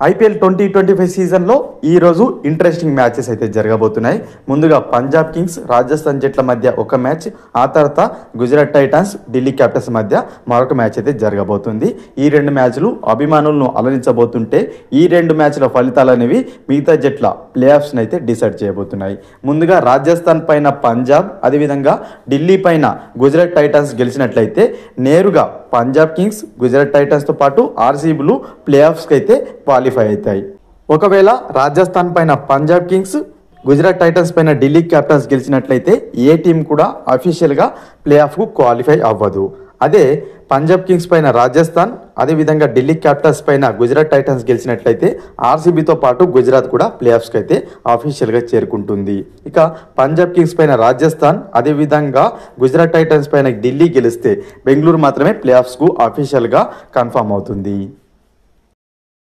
IPL 2025 సీజన్లో ఈరోజు interesting matches అయితే జరగబోతున్నాయి. ముందుగా పంజాబ్ కింగ్స్ రాజస్థాన్ జట్ల మధ్య ఒక మ్యాచ్, ఆ తర్వాత గుజరాత్ టైటాన్స్ ఢిల్లీ క్యాపిటల్స్ మధ్య మరొక మ్యాచ్ అయితే జరగబోతుంది. ఈ రెండు మ్యాచ్లు అభిమానులను అలరించబోతుంటే ఈ రెండు మ్యాచ్ల ఫలితాలు అనేవి మిగతా జట్ల ప్లే ఆఫ్స్ని అయితే డిసైడ్ చేయబోతున్నాయి. ముందుగా రాజస్థాన్ పైన పంజాబ్, అదేవిధంగా ఢిల్లీ పైన గుజరాత్ టైటాన్స్ గెలిచినట్లయితే నేరుగా పంజాబ్ కింగ్స్, గుజరాత్ టైటాన్స్తో పాటు ఆర్సీబీలు ప్లే ఆఫ్స్కి అయితే క్వాలిఫై అవుతాయి. ఒకవేళ రాజస్థాన్ పైన పంజాబ్ కింగ్స్, గుజరాత్ టైటన్స్ పైన ఢిల్లీ క్యాపిటల్స్ గెలిచినట్లయితే ఏ టీం కూడా అఫీషియల్గా ప్లే ఆఫ్కు క్వాలిఫై అవ్వదు. అదే పంజాబ్ కింగ్స్ పైన రాజస్థాన్, అదేవిధంగా ఢిల్లీ క్యాపిటల్స్ పైన గుజరాత్ టైటన్స్ గెలిచినట్లయితే ఆర్సీబీతో పాటు గుజరాత్ కూడా ప్లే ఆఫ్స్కి అయితే అఫీషియల్గా చేరుకుంటుంది. ఇక పంజాబ్ కింగ్స్ పైన రాజస్థాన్, అదేవిధంగా గుజరాత్ టైటన్స్ పైన ఢిల్లీ గెలిస్తే బెంగళూరు మాత్రమే ప్లే ఆఫ్స్కు అఫీషియల్గా కన్ఫర్మ్ అవుతుంది.